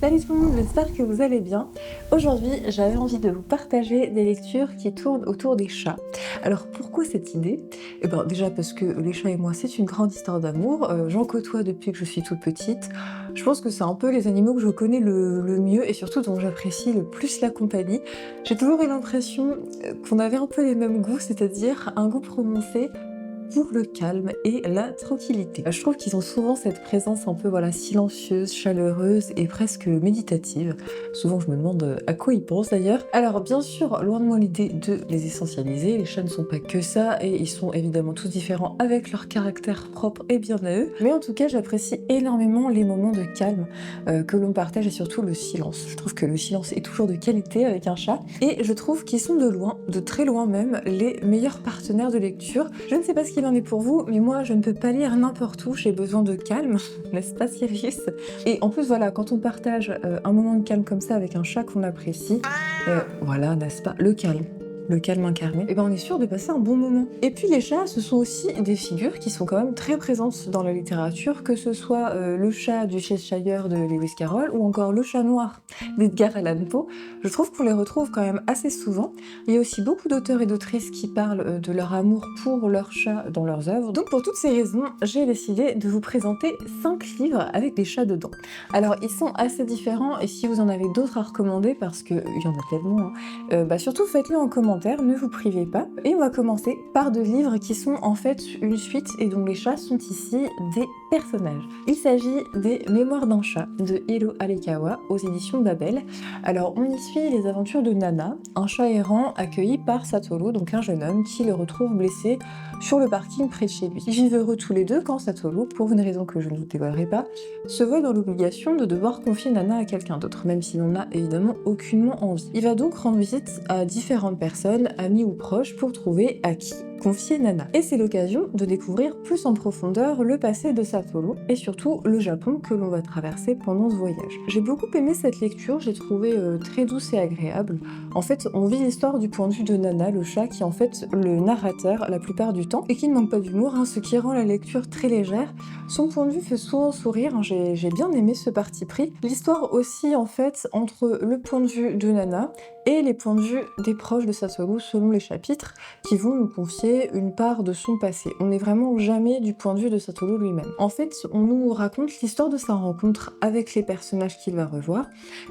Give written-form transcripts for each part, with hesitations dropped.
Salut tout le monde, j'espère que vous allez bien. Aujourd'hui, j'avais envie de vous partager des lectures qui tournent autour des chats. Alors pourquoi cette idée? Eh ben déjà parce que les chats et moi, c'est une grande histoire d'amour. J'en côtoie depuis que je suis toute petite. Je pense que c'est un peu les animaux que je connais le mieux et surtout dont j'apprécie le plus la compagnie. J'ai toujours eu l'impression qu'on avait un peu les mêmes goûts, c'est-à-dire un goût prononcé pour le calme et la tranquillité. Je trouve qu'ils ont souvent cette présence un peu voilà, silencieuse, chaleureuse et presque méditative. Souvent je me demande à quoi ils pensent d'ailleurs. Alors bien sûr, loin de moi l'idée de les essentialiser, les chats ne sont pas que ça et ils sont évidemment tous différents avec leur caractère propre et bien à eux. Mais en tout cas j'apprécie énormément les moments de calme que l'on partage et surtout le silence. Je trouve que le silence est toujours de qualité avec un chat et je trouve qu'ils sont de loin, de très loin même, les meilleurs partenaires de lecture. Je ne sais pas ce qu'il en est pour vous, mais moi je ne peux pas lire n'importe où, j'ai besoin de calme, n'est-ce pas Sirius? Et en plus voilà, quand on partage un moment de calme comme ça avec un chat qu'on apprécie, voilà, n'est-ce pas, le calme incarné, et ben on est sûr de passer un bon moment. Et puis les chats, ce sont aussi des figures qui sont quand même très présentes dans la littérature, que ce soit le chat du Cheshire de Lewis Carroll ou encore le chat noir d'Edgar Allan Poe. Je trouve qu'on les retrouve quand même assez souvent. Il y a aussi beaucoup d'auteurs et d'autrices qui parlent de leur amour pour leurs chats dans leurs œuvres. Donc pour toutes ces raisons, j'ai décidé de vous présenter 5 livres avec des chats dedans. Alors ils sont assez différents et si vous en avez d'autres à recommander, parce qu'il y en a tellement, hein, surtout faites-le en commentaire, ne vous privez pas. Et on va commencer par 2 livres qui sont en fait une suite et dont les chats sont ici des personnages. Il s'agit des Mémoires d'un chat de Hiro Arikawa aux éditions Babel. Alors on y suit les aventures de Nana, un chat errant accueilli par Satoru, donc un jeune homme qui le retrouve blessé sur le parking près de chez lui. Ils vivent heureux tous les deux quand Satoru, pour une raison que je ne vous dévoilerai pas, se voit dans l'obligation de devoir confier Nana à quelqu'un d'autre, même s'il n'en a évidemment aucunement envie. Il va donc rendre visite à différentes personnes, amis ou proches, pour trouver à qui confier Nana. Et c'est l'occasion de découvrir plus en profondeur le passé de Satoru et surtout le Japon que l'on va traverser pendant ce voyage. J'ai beaucoup aimé cette lecture, j'ai trouvé très douce et agréable. En fait, on vit l'histoire du point de vue de Nana, le chat, qui est en fait le narrateur la plupart du temps et qui ne manque pas d'humour, hein, ce qui rend la lecture très légère. Son point de vue fait souvent sourire, hein, j'ai bien aimé ce parti pris. L'histoire aussi en fait entre le point de vue de Nana et les points de vue des proches de Satoru selon les chapitres qui vont nous confier une part de son passé. On n'est vraiment jamais du point de vue de Satoru lui-même. En fait, on nous raconte l'histoire de sa rencontre avec les personnages qu'il va revoir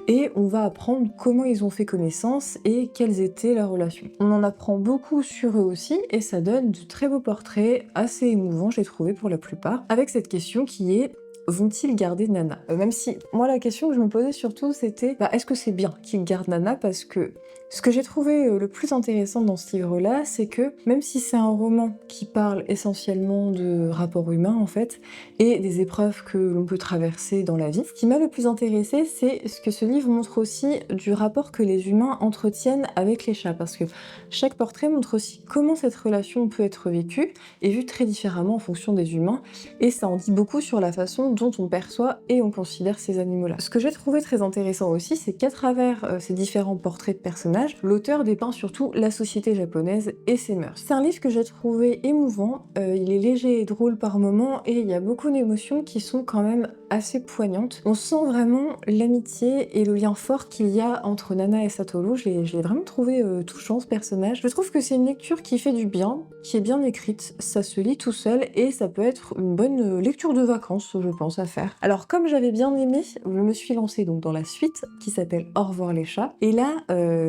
et on va apprendre comment ils ont fait connaissance et quelles étaient leurs relations. On en apprend beaucoup sur eux aussi et ça donne de très beaux portraits assez émouvants, j'ai trouvé pour la plupart, avec cette question qui est: vont-ils garder Nana? Même si, moi, la question que je me posais surtout, c'était est-ce que c'est bien qu'ils gardent Nana? Parce que ce que j'ai trouvé le plus intéressant dans ce livre-là, c'est que même si c'est un roman qui parle essentiellement de rapports humains, en fait, et des épreuves que l'on peut traverser dans la vie, ce qui m'a le plus intéressé, c'est ce que ce livre montre aussi du rapport que les humains entretiennent avec les chats. Parce que chaque portrait montre aussi comment cette relation peut être vécue et vue très différemment en fonction des humains. Et ça en dit beaucoup sur la façon dont on perçoit et on considère ces animaux-là. Ce que j'ai trouvé très intéressant aussi, c'est qu'à travers ces différents portraits de personnages, l'auteur dépeint surtout la société japonaise et ses mœurs. C'est un livre que j'ai trouvé émouvant, il est léger et drôle par moments et il y a beaucoup d'émotions qui sont quand même assez poignantes. On sent vraiment l'amitié et le lien fort qu'il y a entre Nana et Satoru. Je l'ai vraiment trouvé touchant ce personnage. Je trouve que c'est une lecture qui fait du bien, qui est bien écrite, ça se lit tout seul et ça peut être une bonne lecture de vacances, je pense, à faire. Alors comme j'avais bien aimé, je me suis lancée donc dans la suite qui s'appelle Au revoir les chats et là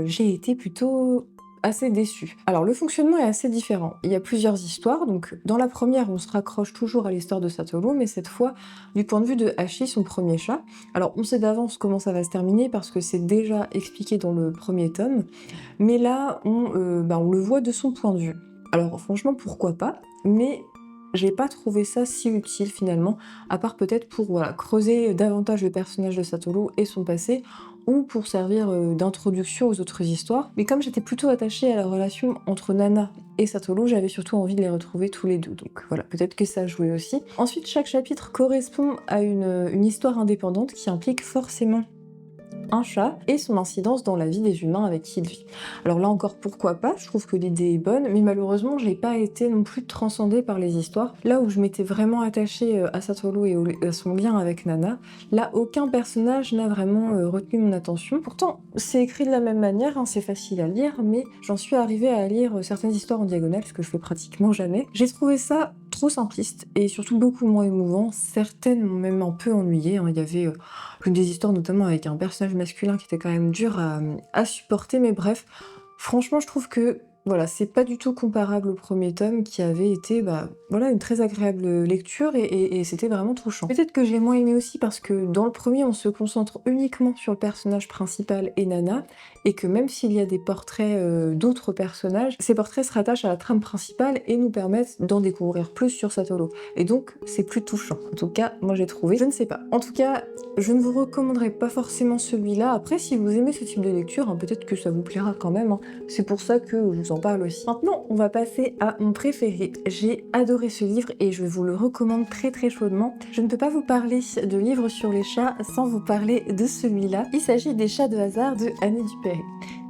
j'ai été plutôt assez déçue. Alors le fonctionnement est assez différent. Il y a plusieurs histoires, donc dans la première on se raccroche toujours à l'histoire de Satoru, mais cette fois du point de vue de Hachi, son premier chat. Alors on sait d'avance comment ça va se terminer parce que c'est déjà expliqué dans le premier tome, mais là on le voit de son point de vue. Alors franchement pourquoi pas, mais j'ai pas trouvé ça si utile finalement, à part peut-être pour creuser davantage le personnage de Satoru et son passé, ou pour servir d'introduction aux autres histoires. Mais comme j'étais plutôt attachée à la relation entre Nana et Satoru, j'avais surtout envie de les retrouver tous les deux. Donc voilà, peut-être que ça a joué aussi. Ensuite, chaque chapitre correspond à une histoire indépendante qui implique forcément un chat et son incidence dans la vie des humains avec qui il vit. Alors là encore, pourquoi pas, je trouve que l'idée est bonne, mais malheureusement, j'ai pas été non plus transcendée par les histoires. Là où je m'étais vraiment attachée à Satoru et à son lien avec Nana, là, aucun personnage n'a vraiment retenu mon attention. Pourtant, c'est écrit de la même manière, hein, c'est facile à lire, mais j'en suis arrivée à lire certaines histoires en diagonale, ce que je fais pratiquement jamais. J'ai trouvé ça trop simpliste et surtout beaucoup moins émouvant. Certaines m'ont même un peu ennuyée, hein. Il y avait une des histoires notamment avec un personnage masculin qui était quand même dur à supporter, mais bref, franchement, je trouve que voilà, c'est pas du tout comparable au premier tome qui avait été voilà, une très agréable lecture et c'était vraiment touchant. Peut-être que j'ai moins aimé aussi parce que dans le premier, on se concentre uniquement sur le personnage principal et Nana, et que même s'il y a des portraits d'autres personnages, ces portraits se rattachent à la trame principale et nous permettent d'en découvrir plus sur Satoru. Et donc, c'est plus touchant. En tout cas, moi j'ai trouvé. Je ne sais pas. En tout cas, je ne vous recommanderais pas forcément celui-là. Après, si vous aimez ce type de lecture, hein, peut-être que ça vous plaira quand même, hein. C'est pour ça que je vous en parle aussi. Maintenant, on va passer à mon préféré. J'ai adoré ce livre et je vous le recommande très très chaudement. Je ne peux pas vous parler de livres sur les chats sans vous parler de celui-là. Il s'agit des Chats de hasard de Annie Dupéré,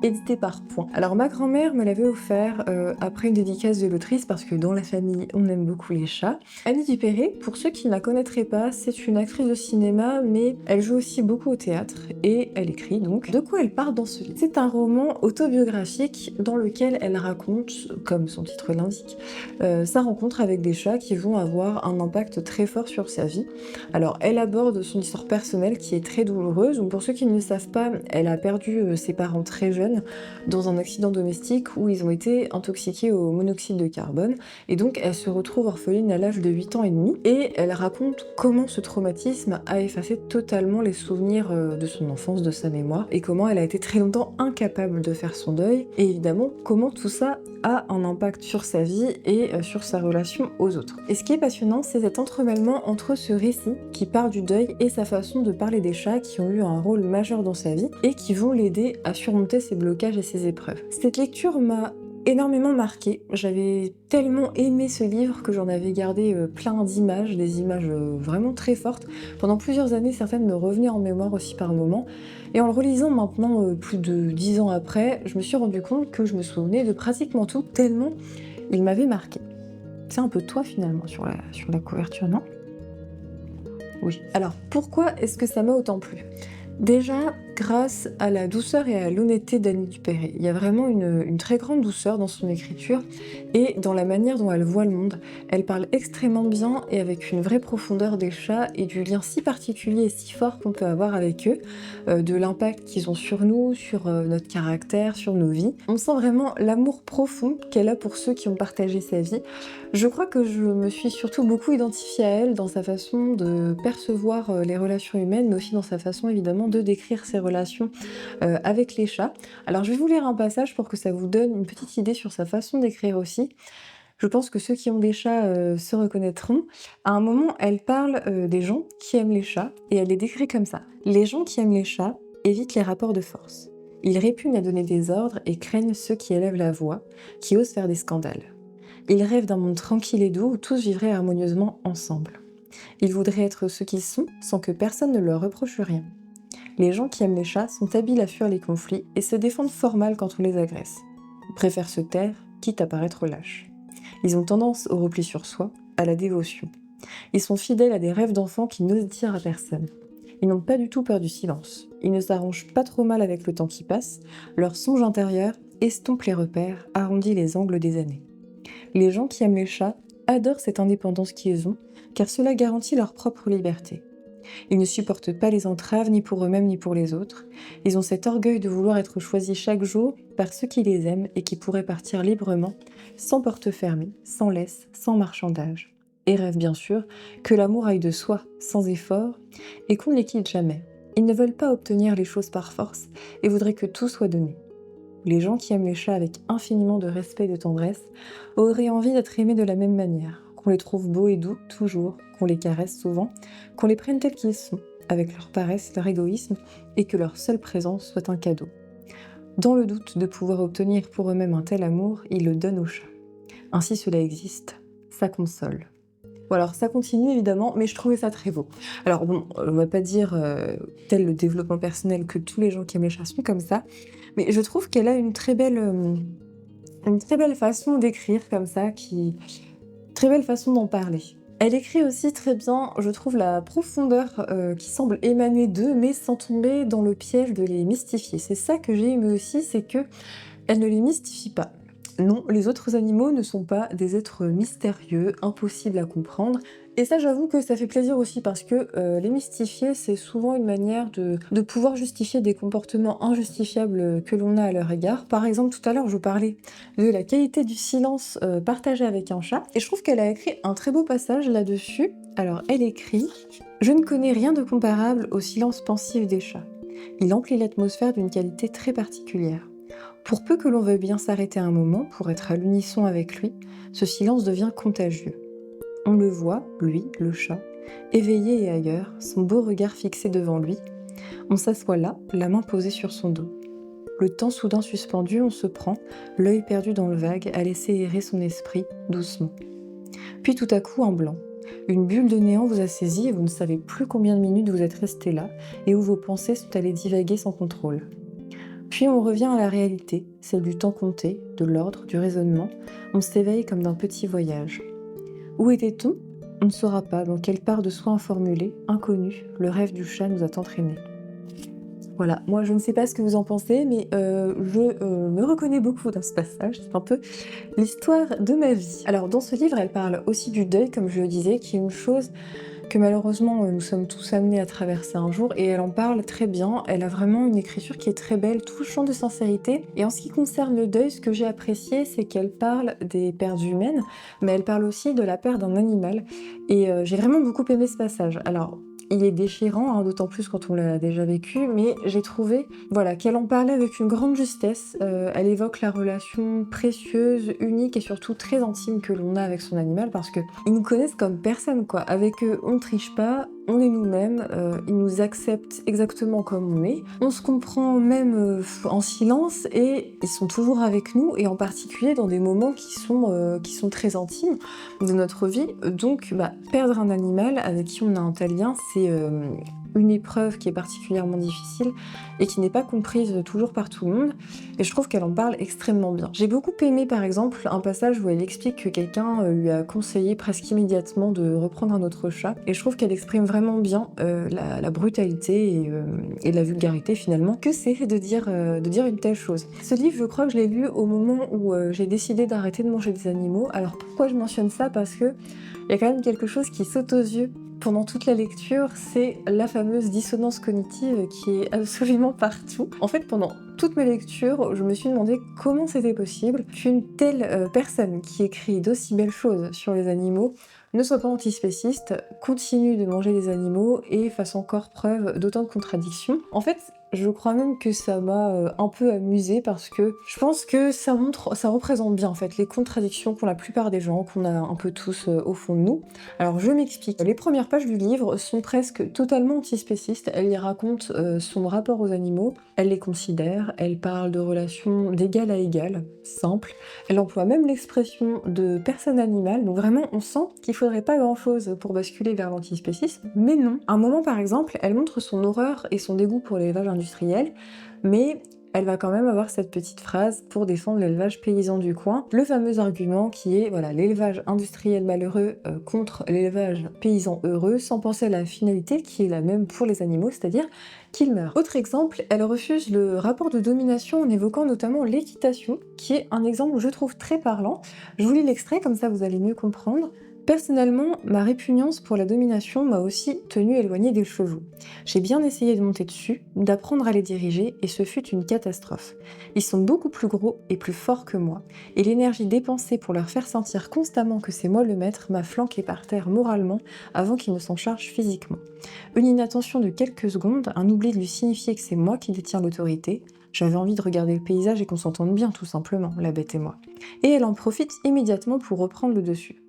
édité par Point. Alors ma grand-mère me l'avait offert après une dédicace de l'autrice parce que dans la famille on aime beaucoup les chats. Annie Dupéré, pour ceux qui ne la connaîtraient pas, c'est une actrice de cinéma mais elle joue aussi beaucoup au théâtre et elle écrit donc. De quoi elle parle dans ce livre? C'est un roman autobiographique dans lequel elle raconte, comme son titre l'indique, sa rencontre avec des chats qui vont avoir un impact très fort sur sa vie. Alors elle aborde son histoire personnelle qui est très douloureuse. Donc, pour ceux qui ne le savent pas, elle a perdu ses parents très jeunes dans un accident domestique où ils ont été intoxiqués au monoxyde de carbone et donc elle se retrouve orpheline à l'âge de 8 ans et demi et elle raconte comment ce traumatisme a effacé totalement les souvenirs de son enfance, de sa mémoire et comment elle a été très longtemps incapable de faire son deuil et évidemment comment tout ça a un impact sur sa vie et sur sa relation aux autres. Et ce qui est passionnant, c'est cet entremêlement entre ce récit qui parle du deuil et sa façon de parler des chats qui ont eu un rôle majeur dans sa vie et qui vont l'aider à surmonter ses blocages et ses épreuves. Cette lecture m'a énormément marquée. J'avais tellement aimé ce livre que j'en avais gardé plein d'images, des images vraiment très fortes. Pendant plusieurs années, certaines me revenaient en mémoire aussi par moments. Et en le relisant maintenant, plus de 10 ans après, je me suis rendu compte que je me souvenais de pratiquement tout, tellement il m'avait marqué. C'est un peu toi finalement sur la couverture, non? Oui. Alors, pourquoi est-ce que ça m'a autant plu? Déjà, grâce à la douceur et à l'honnêteté d'Annie Dupéré. Il y a vraiment une très grande douceur dans son écriture et dans la manière dont elle voit le monde. Elle parle extrêmement bien et avec une vraie profondeur des chats et du lien si particulier et si fort qu'on peut avoir avec eux, de l'impact qu'ils ont sur nous, sur notre caractère, sur nos vies. On sent vraiment l'amour profond qu'elle a pour ceux qui ont partagé sa vie. Je crois que je me suis surtout beaucoup identifiée à elle dans sa façon de percevoir les relations humaines, mais aussi dans sa façon évidemment de décrire ses relations avec les chats. Alors je vais vous lire un passage pour que ça vous donne une petite idée sur sa façon d'écrire aussi. Je pense que ceux qui ont des chats se reconnaîtront. À un moment, elle parle des gens qui aiment les chats et elle les décrit comme ça. Les gens qui aiment les chats évitent les rapports de force. Ils répugnent à donner des ordres et craignent ceux qui élèvent la voix, qui osent faire des scandales. Ils rêvent d'un monde tranquille et doux où tous vivraient harmonieusement ensemble. Ils voudraient être ceux qu'ils sont sans que personne ne leur reproche rien. Les gens qui aiment les chats sont habiles à fuir les conflits et se défendent fort mal quand on les agresse. Ils préfèrent se taire, quitte à paraître lâches. Ils ont tendance au repli sur soi, à la dévotion. Ils sont fidèles à des rêves d'enfants qui n'osent dire à personne. Ils n'ont pas du tout peur du silence. Ils ne s'arrangent pas trop mal avec le temps qui passe. Leur songe intérieur estompe les repères, arrondit les angles des années. Les gens qui aiment les chats adorent cette indépendance qu'ils ont, car cela garantit leur propre liberté. Ils ne supportent pas les entraves ni pour eux-mêmes ni pour les autres. Ils ont cet orgueil de vouloir être choisis chaque jour par ceux qui les aiment et qui pourraient partir librement, sans porte fermée, sans laisse, sans marchandage. Et rêvent bien sûr que l'amour aille de soi, sans effort, et qu'on ne les quitte jamais. Ils ne veulent pas obtenir les choses par force et voudraient que tout soit donné. Les gens qui aiment les chats avec infiniment de respect et de tendresse auraient envie d'être aimés de la même manière, qu'on les trouve beaux et doux toujours, qu'on les caresse souvent, qu'on les prenne tels qu'ils sont, avec leur paresse, leur égoïsme, et que leur seule présence soit un cadeau. Dans le doute de pouvoir obtenir pour eux-mêmes un tel amour, ils le donnent aux chats. Ainsi cela existe, ça console. Bon alors ça continue évidemment, mais je trouvais ça très beau. Alors bon, on va pas dire, tel le développement personnel que tous les gens qui aiment les chats sont comme ça, mais je trouve qu'elle a une très belle façon d'écrire comme ça, très belle façon d'en parler. Elle écrit aussi très bien, je trouve, la profondeur, qui semble émaner d'eux, mais sans tomber dans le piège de les mystifier. C'est ça que j'ai aimé aussi, c'est qu'elle ne les mystifie pas. Non, les autres animaux ne sont pas des êtres mystérieux, impossibles à comprendre. Et ça, j'avoue que ça fait plaisir aussi parce que les mystifier, c'est souvent une manière de pouvoir justifier des comportements injustifiables que l'on a à leur égard. Par exemple, tout à l'heure, je parlais de la qualité du silence partagé avec un chat, et je trouve qu'elle a écrit un très beau passage là-dessus. Alors, elle écrit: Je ne connais rien de comparable au silence pensif des chats. Il emplit l'atmosphère d'une qualité très particulière. Pour peu que l'on veuille bien s'arrêter un moment pour être à l'unisson avec lui, ce silence devient contagieux. On le voit, lui, le chat, éveillé et ailleurs, son beau regard fixé devant lui. On s'assoit là, la main posée sur son dos. Le temps soudain suspendu, on se prend, l'œil perdu dans le vague, à laisser errer son esprit doucement. Puis tout à coup, un blanc. Une bulle de néant vous a saisi et vous ne savez plus combien de minutes vous êtes resté là et où vos pensées sont allées divaguer sans contrôle. Puis on revient à la réalité, celle du temps compté, de l'ordre, du raisonnement. On s'éveille comme d'un petit voyage. Où était-on? On ne saura pas dans quelle part de soi informulée, inconnue, le rêve du chat nous a entraînés. Voilà, moi je ne sais pas ce que vous en pensez, mais je me reconnais beaucoup dans ce passage, c'est un peu l'histoire de ma vie. Alors dans ce livre, elle parle aussi du deuil, comme je le disais, qui est une chose que malheureusement nous sommes tous amenés à traverser un jour, et elle en parle très bien. Elle a vraiment une écriture qui est très belle, touchante de sincérité. Et en ce qui concerne le deuil, ce que j'ai apprécié, c'est qu'elle parle des pertes humaines, mais elle parle aussi de la perte d'un animal. Et j'ai vraiment beaucoup aimé ce passage. Alors, il est déchirant, hein, d'autant plus quand on l'a déjà vécu, mais j'ai trouvé, voilà, qu'elle en parlait avec une grande justesse. Elle évoque la relation précieuse, unique et surtout très intime que l'on a avec son animal, parce que ils nous connaissent comme personne, quoi. Avec eux, on ne triche pas, on est nous-mêmes, ils nous acceptent exactement comme on est. On se comprend même en silence, et ils sont toujours avec nous, et en particulier dans des moments qui sont très intimes de notre vie. Donc, perdre un animal avec qui on a un tel lien, c'est une épreuve qui est particulièrement difficile et qui n'est pas comprise toujours par tout le monde. Et je trouve qu'elle en parle extrêmement bien. J'ai beaucoup aimé par exemple un passage où elle explique que quelqu'un lui a conseillé presque immédiatement de reprendre un autre chat. Et je trouve qu'elle exprime vraiment bien la brutalité et la vulgarité finalement que c'est de dire une telle chose. Ce livre, je crois que je l'ai lu au moment où j'ai décidé d'arrêter de manger des animaux. Alors pourquoi je mentionne ça? Parce que il y a quand même quelque chose qui saute aux yeux pendant toute la lecture, c'est la fameuse dissonance cognitive qui est absolument partout. En fait, pendant toute ma lecture, je me suis demandé comment c'était possible qu'une telle personne qui écrit d'aussi belles choses sur les animaux ne soit pas antispéciste, continue de manger des animaux et fasse encore preuve d'autant de contradictions. En fait, je crois même que ça m'a un peu amusée parce que je pense que ça représente bien en fait les contradictions qu'ont la plupart des gens, qu'on a un peu tous au fond de nous. Alors je m'explique. Les premières pages du livre sont presque totalement antispécistes. Elle y raconte son rapport aux animaux, elle les considère, elle parle de relations d'égal à égal, simple. Elle emploie même l'expression de personne animale, donc vraiment on sent qu'il faudrait pas grand chose pour basculer vers l'antispécisme, mais non. À un moment par exemple, elle montre son horreur et son dégoût pour l'élevage industriel, mais elle va quand même avoir cette petite phrase pour défendre l'élevage paysan du coin, le fameux argument qui est voilà, l'élevage industriel malheureux contre l'élevage paysan heureux, sans penser à la finalité qui est la même pour les animaux, c'est-à-dire qu'ils meurent. Autre exemple, elle refuse le rapport de domination en évoquant notamment l'équitation, qui est un exemple je trouve très parlant. Je vous lis l'extrait, comme ça vous allez mieux comprendre. Personnellement, ma répugnance pour la domination m'a aussi tenue éloignée des chevaux. J'ai bien essayé de monter dessus, d'apprendre à les diriger, et ce fut une catastrophe. Ils sont beaucoup plus gros et plus forts que moi, et l'énergie dépensée pour leur faire sentir constamment que c'est moi le maître m'a flanqué par terre moralement avant qu'ils ne s'en chargent physiquement. Une inattention de quelques secondes, un oubli de lui signifier que c'est moi qui détiens l'autorité. J'avais envie de regarder le paysage et qu'on s'entende bien, tout simplement, la bête et moi. Et elle en profite immédiatement pour reprendre le dessus.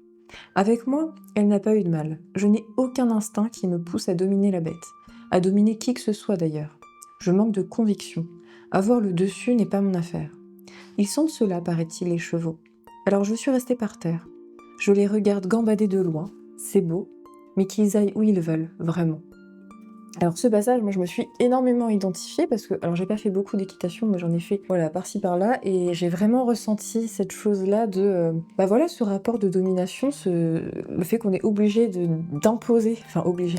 Avec moi, elle n'a pas eu de mal. Je n'ai aucun instinct qui me pousse à dominer la bête. À dominer qui que ce soit d'ailleurs. Je manque de conviction. Avoir le dessus n'est pas mon affaire. Ils sentent cela, paraît-il, les chevaux. Alors je suis restée par terre. Je les regarde gambader de loin. c'est beau, mais qu'ils aillent où ils veulent, vraiment. Alors ce passage, moi je me suis énormément identifiée parce que, alors j'ai pas fait beaucoup d'équitation, mais j'en ai fait, voilà, par-ci par-là, et j'ai vraiment ressenti cette chose-là de, bah voilà, ce rapport de domination, le fait qu'on est obligé d'imposer, enfin obligé,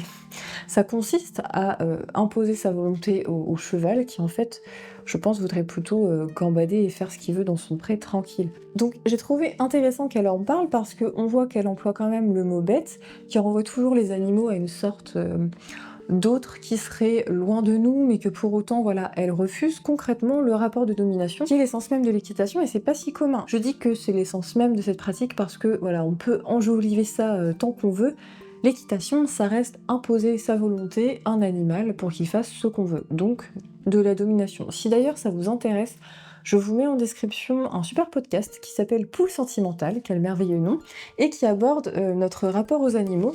ça consiste à imposer sa volonté au cheval qui en fait, je pense, voudrait plutôt gambader et faire ce qu'il veut dans son pré tranquille. Donc j'ai trouvé intéressant qu'elle en parle parce qu'on voit qu'elle emploie quand même le mot bête, qui renvoie toujours les animaux à une sorte d'autres qui seraient loin de nous, mais que pour autant, voilà, elle refuse concrètement le rapport de domination, qui est l'essence même de l'équitation, et c'est pas si commun. Je dis que c'est l'essence même de cette pratique parce que, voilà, on peut enjoliver ça tant qu'on veut. L'équitation, ça reste imposer sa volonté à un animal pour qu'il fasse ce qu'on veut, donc de la domination. Si d'ailleurs ça vous intéresse, je vous mets en description un super podcast qui s'appelle Poule sentimentale, quel merveilleux nom, et qui aborde notre rapport aux animaux.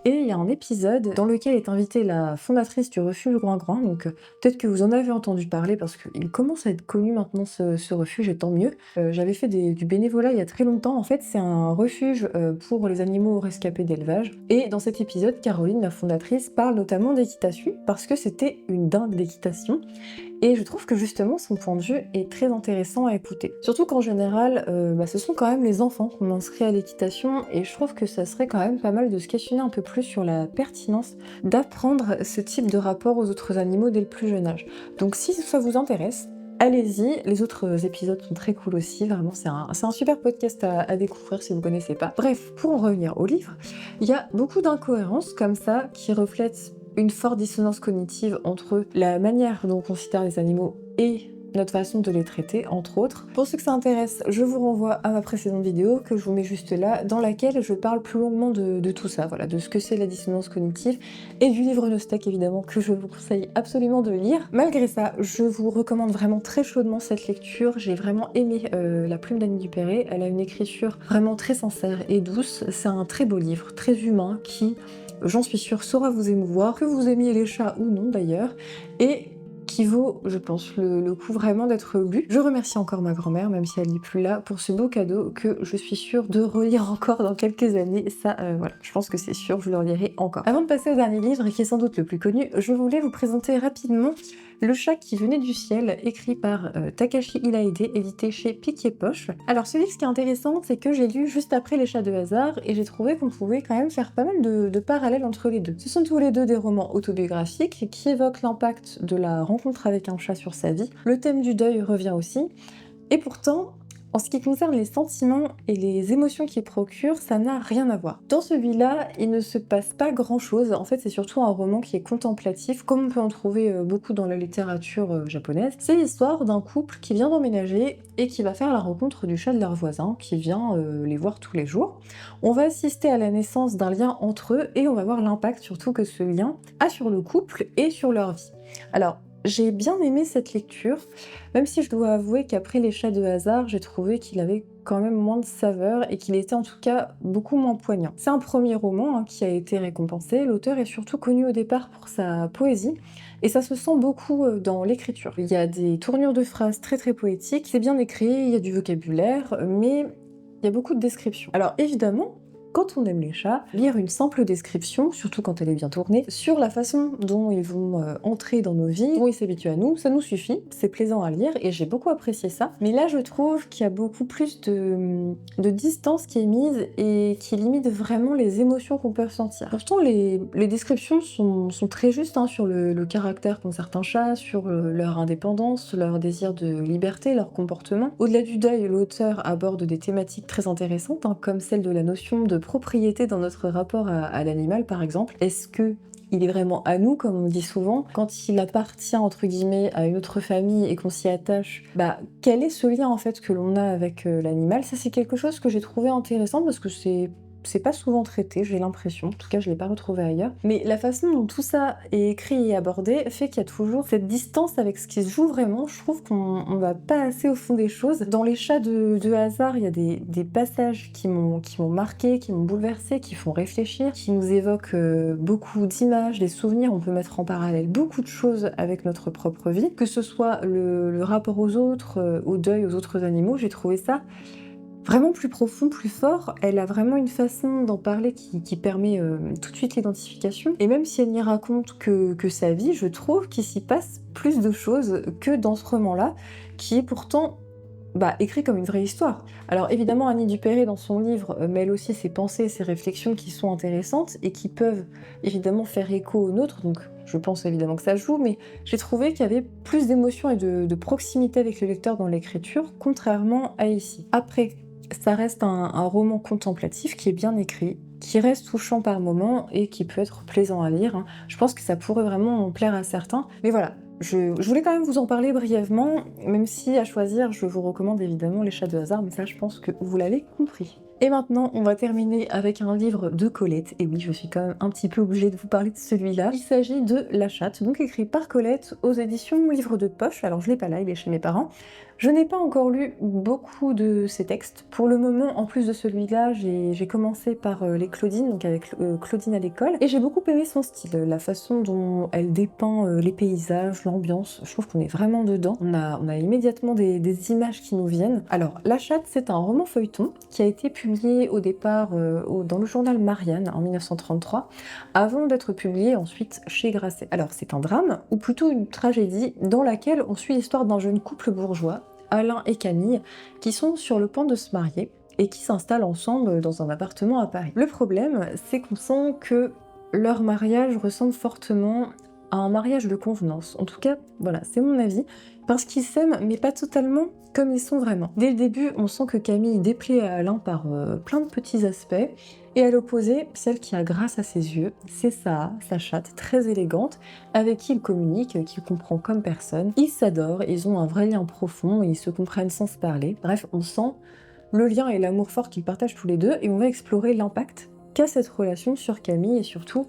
Et il y a un épisode dans lequel est invitée la fondatrice du refuge Groing-Groing, donc peut-être que vous en avez entendu parler parce qu'il commence à être connu maintenant ce refuge, et tant mieux. J'avais fait du bénévolat il y a très longtemps, en fait c'est un refuge pour les animaux rescapés d'élevage. Et dans cet épisode, Caroline, la fondatrice, parle notamment d'équitation parce que c'était une dingue d'équitation. Et je trouve que justement son point de vue est très intéressant à écouter. Surtout qu'en général, ce sont quand même les enfants qu'on inscrit à l'équitation, et je trouve que ça serait quand même pas mal de se questionner un peu plus sur la pertinence d'apprendre ce type de rapport aux autres animaux dès le plus jeune âge. Donc si ça vous intéresse, allez-y, les autres épisodes sont très cool aussi, vraiment c'est un super podcast à découvrir si vous ne connaissez pas. Bref, pour en revenir au livre, il y a beaucoup d'incohérences comme ça qui reflètent une forte dissonance cognitive entre la manière dont on considère les animaux et notre façon de les traiter, entre autres. Pour ceux que ça intéresse, je vous renvoie à ma précédente vidéo, que je vous mets juste là, dans laquelle je parle plus longuement de tout ça, voilà, de ce que c'est la dissonance cognitive, et du livre Nostek, évidemment, que je vous conseille absolument de lire. Malgré ça, je vous recommande vraiment très chaudement cette lecture. J'ai vraiment aimé La Plume d'Annie Dupéré. Elle a une écriture vraiment très sincère et douce. C'est un très beau livre, très humain, qui, j'en suis sûre, saura vous émouvoir, que vous aimiez les chats ou non d'ailleurs, et qui vaut, je pense, le coup vraiment d'être lu. Je remercie encore ma grand-mère, même si elle n'est plus là, pour ce beau cadeau que je suis sûre de relire encore dans quelques années. Ça, voilà, je pense que c'est sûr, je le relirai encore. Avant de passer au dernier livre, qui est sans doute le plus connu, je voulais vous présenter rapidement Le chat qui venait du ciel, écrit par Takashi Ilaide, édité chez Piquier Poche. Alors ce livre, ce qui est intéressant, c'est que j'ai lu juste après Les Chats de hasard, et j'ai trouvé qu'on pouvait quand même faire pas mal de parallèles entre les deux. Ce sont tous les deux des romans autobiographiques qui évoquent l'impact de la rencontre avec un chat sur sa vie. Le thème du deuil revient aussi, et pourtant, en ce qui concerne les sentiments et les émotions qu'il procure, ça n'a rien à voir. Dans celui-là, il ne se passe pas grand-chose. En fait, c'est surtout un roman qui est contemplatif, comme on peut en trouver beaucoup dans la littérature japonaise. C'est l'histoire d'un couple qui vient d'emménager et qui va faire la rencontre du chat de leur voisin, qui vient les voir tous les jours. On va assister à la naissance d'un lien entre eux, et on va voir l'impact surtout que ce lien a sur le couple et sur leur vie. Alors, j'ai bien aimé cette lecture, même si je dois avouer qu'après Les Chats de hasard, j'ai trouvé qu'il avait quand même moins de saveur et qu'il était en tout cas beaucoup moins poignant. C'est un premier roman qui a été récompensé. L'auteur est surtout connu au départ pour sa poésie, et ça se sent beaucoup dans l'écriture. Il y a des tournures de phrases très très poétiques, c'est bien écrit, il y a du vocabulaire, mais il y a beaucoup de descriptions. Alors évidemment, quand on aime les chats, lire une simple description, surtout quand elle est bien tournée, sur la façon dont ils vont entrer dans nos vies, dont ils s'habituent à nous, ça nous suffit, c'est plaisant à lire et j'ai beaucoup apprécié ça. Mais là, je trouve qu'il y a beaucoup plus de distance qui est mise et qui limite vraiment les émotions qu'on peut ressentir. Pourtant, les descriptions sont très justes sur le caractère qu'ont certains chats, sur leur indépendance, leur désir de liberté, leur comportement. Au-delà du deuil, l'auteur aborde des thématiques très intéressantes, comme celle de la notion de propriété dans notre rapport à l'animal, par exemple. Est-ce que il est vraiment à nous, comme on dit souvent? Quand il appartient, entre guillemets, à une autre famille et qu'on s'y attache, quel est ce lien, en fait, que l'on a avec l'animal? Ça, c'est quelque chose que j'ai trouvé intéressant parce que c'est pas souvent traité, j'ai l'impression. En tout cas, je l'ai pas retrouvé ailleurs. Mais la façon dont tout ça est écrit et abordé fait qu'il y a toujours cette distance avec ce qui se joue vraiment. Je trouve qu'on va pas assez au fond des choses. Dans Les Chats de hasard, il y a des passages qui m'ont marqué, qui m'ont bouleversé, qui font réfléchir, qui nous évoquent beaucoup d'images, des souvenirs. On peut mettre en parallèle beaucoup de choses avec notre propre vie. Que ce soit le rapport aux autres, au deuil, aux autres animaux, j'ai trouvé ça vraiment plus profond, plus fort. Elle a vraiment une façon d'en parler qui permet tout de suite l'identification. Et même si elle n'y raconte que sa vie, je trouve qu'il s'y passe plus de choses que dans ce roman-là, qui est pourtant écrit comme une vraie histoire. Alors évidemment, Annie Dupéré, dans son livre, mêle aussi ses pensées, ses réflexions qui sont intéressantes et qui peuvent évidemment faire écho aux nôtres, donc je pense évidemment que ça joue, mais j'ai trouvé qu'il y avait plus d'émotion et de proximité avec le lecteur dans l'écriture, contrairement à ici. Après, ça reste un roman contemplatif qui est bien écrit, qui reste touchant par moments et qui peut être plaisant à lire, hein. Je pense que ça pourrait vraiment plaire à certains, mais voilà, je voulais quand même vous en parler brièvement, même si à choisir, je vous recommande évidemment Les Chats de hasard, mais ça je pense que vous l'avez compris. Et maintenant, on va terminer avec un livre de Colette, et oui, je suis quand même un petit peu obligée de vous parler de celui-là. Il s'agit de La Chatte, donc écrit par Colette aux éditions Livre de Poche. Alors je l'ai pas là, il est chez mes parents. Je n'ai pas encore lu beaucoup de ses textes. Pour le moment, en plus de celui-là, j'ai commencé par les Claudine, donc avec Claudine à l'école, et j'ai beaucoup aimé son style, la façon dont elle dépeint les paysages, l'ambiance. Je trouve qu'on est vraiment dedans. On a immédiatement des images qui nous viennent. Alors, La Chatte, c'est un roman feuilleton qui a été publié au départ dans le journal Marianne en 1933, avant d'être publié ensuite chez Grasset. Alors, c'est un drame, ou plutôt une tragédie, dans laquelle on suit l'histoire d'un jeune couple bourgeois, Alain et Camille, qui sont sur le point de se marier et qui s'installent ensemble dans un appartement à Paris. Le problème, c'est qu'on sent que leur mariage ressemble fortement à un mariage de convenance. En tout cas, voilà, c'est mon avis, parce qu'ils s'aiment, mais pas totalement comme ils sont vraiment. Dès le début, on sent que Camille déplaît à Alain par plein de petits aspects, et à l'opposé, celle qui a grâce à ses yeux, c'est sa chatte très élégante, avec qui il communique, qu'il comprend comme personne. Ils s'adorent, ils ont un vrai lien profond, et ils se comprennent sans se parler. Bref, on sent le lien et l'amour fort qu'ils partagent tous les deux, et on va explorer l'impact qu'a cette relation sur Camille, et surtout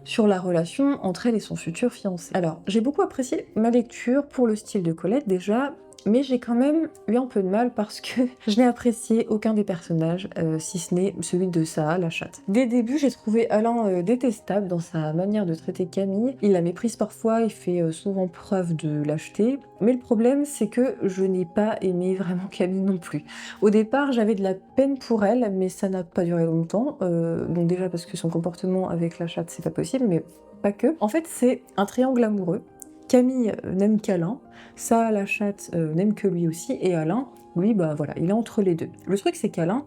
sur la relation entre elle et son futur fiancé. Alors, j'ai beaucoup apprécié ma lecture pour le style de Colette déjà, mais j'ai quand même eu un peu de mal parce que je n'ai apprécié aucun des personnages, si ce n'est celui de Saha, la chatte. Dès le début, j'ai trouvé Alain détestable dans sa manière de traiter Camille. Il la méprise parfois, il fait souvent preuve de lâcheté, mais le problème, c'est que je n'ai pas aimé vraiment Camille non plus. Au départ, j'avais de la peine pour elle, mais ça n'a pas duré longtemps, donc déjà parce que son comportement avec la chatte, c'est pas possible, mais pas que. En fait, c'est un triangle amoureux. Camille n'aime qu'Alain, ça, la chatte n'aime que lui aussi, et Alain, lui, voilà, il est entre les deux. Le truc, c'est qu'Alain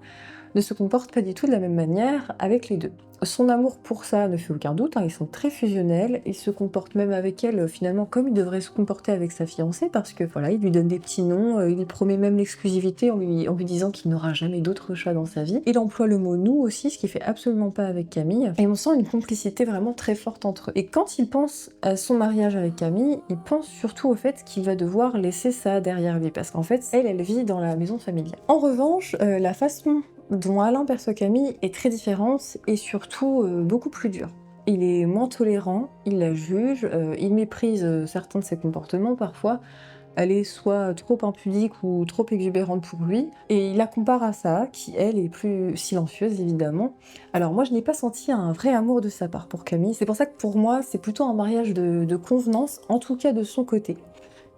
ne se comporte pas du tout de la même manière avec les deux. Son amour pour ça ne fait aucun doute, hein, ils sont très fusionnels, il se comporte même avec elle finalement comme il devrait se comporter avec sa fiancée, parce que voilà, il lui donne des petits noms, il lui promet même l'exclusivité en lui disant qu'il n'aura jamais d'autres chats dans sa vie. Il emploie le mot nous aussi, ce qu'il fait absolument pas avec Camille, et on sent une complicité vraiment très forte entre eux. Et quand il pense à son mariage avec Camille, il pense surtout au fait qu'il va devoir laisser ça derrière lui, parce qu'en fait, elle vit dans la maison familiale. En revanche, la façon dont Alain perçoit Camille est très différente et surtout beaucoup plus dure. Il est moins tolérant, il la juge, il méprise certains de ses comportements parfois. Elle est soit trop impudique ou trop exubérante pour lui, et il la compare à ça, qui elle est plus silencieuse évidemment. Alors moi je n'ai pas senti un vrai amour de sa part pour Camille, c'est pour ça que pour moi c'est plutôt un mariage de convenance, en tout cas de son côté.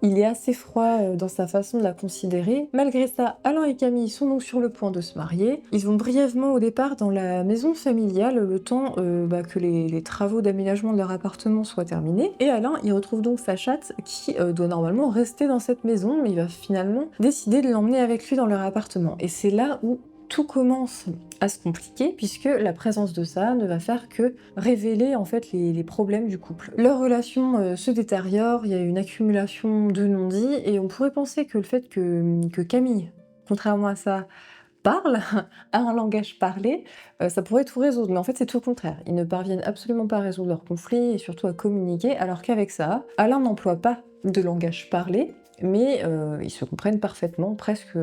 Il est assez froid dans sa façon de la considérer. Malgré ça, Alain et Camille sont donc sur le point de se marier. Ils vont brièvement au départ dans la maison familiale, le temps que les travaux d'aménagement de leur appartement soient terminés. Et Alain, il retrouve donc sa chatte qui doit normalement rester dans cette maison, mais il va finalement décider de l'emmener avec lui dans leur appartement. Et c'est là où tout commence à se compliquer, puisque la présence de ça ne va faire que révéler en fait les problèmes du couple. Leur relation se détériore, il y a une accumulation de non-dits, et on pourrait penser que le fait que Camille, contrairement à ça, parle, a un langage parlé, ça pourrait tout résoudre, mais en fait c'est tout le contraire. Ils ne parviennent absolument pas à résoudre leurs conflits, et surtout à communiquer, alors qu'avec ça, Alain n'emploie pas de langage parlé, mais ils se comprennent parfaitement, presque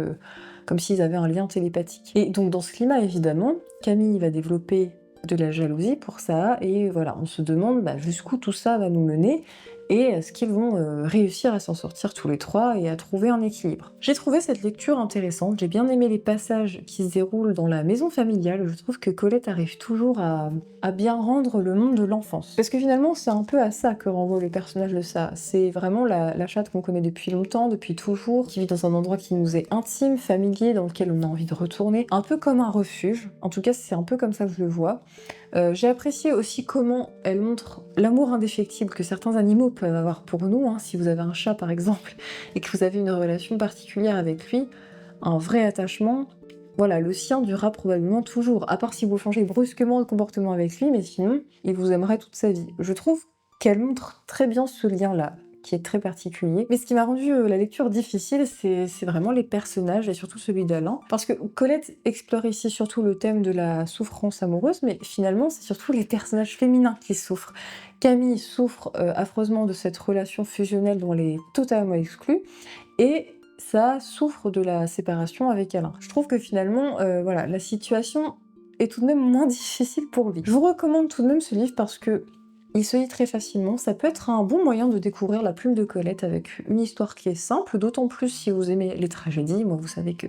comme s'ils avaient un lien télépathique. Et donc dans ce climat, évidemment, Camille va développer de la jalousie pour ça, et voilà, on se demande jusqu'où tout ça va nous mener, et est-ce qu'ils vont réussir à s'en sortir tous les trois et à trouver un équilibre. J'ai trouvé cette lecture intéressante, j'ai bien aimé les passages qui se déroulent dans la maison familiale, je trouve que Colette arrive toujours à bien rendre le monde de l'enfance. Parce que finalement, c'est un peu à ça que renvoie le personnage de ça. C'est vraiment la chatte qu'on connaît depuis longtemps, depuis toujours, qui vit dans un endroit qui nous est intime, familier, dans lequel on a envie de retourner, un peu comme un refuge. En tout cas, c'est un peu comme ça que je le vois. J'ai apprécié aussi comment elle montre l'amour indéfectible que certains animaux peuvent avoir pour nous, hein. Si vous avez un chat par exemple, et que vous avez une relation particulière avec lui, un vrai attachement, voilà, le sien durera probablement toujours, à part si vous changez brusquement de comportement avec lui, mais sinon, il vous aimerait toute sa vie. Je trouve qu'elle montre très bien ce lien-là, qui est très particulier. Mais ce qui m'a rendu la lecture difficile, c'est vraiment les personnages, et surtout celui d'Alain. Parce que Colette explore ici surtout le thème de la souffrance amoureuse, mais finalement, c'est surtout les personnages féminins qui souffrent. Camille souffre affreusement de cette relation fusionnelle dont elle est totalement exclue, et ça souffre de la séparation avec Alain. Je trouve que finalement, voilà, la situation est tout de même moins difficile pour lui. Je vous recommande tout de même ce livre parce que il se lit très facilement, ça peut être un bon moyen de découvrir la plume de Colette avec une histoire qui est simple, d'autant plus si vous aimez les tragédies, moi vous savez que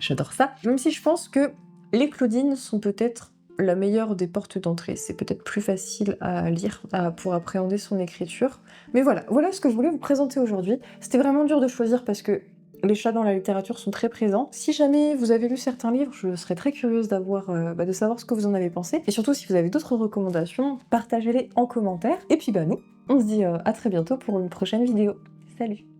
j'adore ça, même si je pense que les Claudines sont peut-être la meilleure des portes d'entrée, c'est peut-être plus facile à lire pour appréhender son écriture, mais voilà ce que je voulais vous présenter aujourd'hui. C'était vraiment dur de choisir parce que les chats dans la littérature sont très présents. Si jamais vous avez lu certains livres, je serais très curieuse de savoir ce que vous en avez pensé. Et surtout, si vous avez d'autres recommandations, partagez-les en commentaire. Et puis nous, on se dit à très bientôt pour une prochaine vidéo. Salut!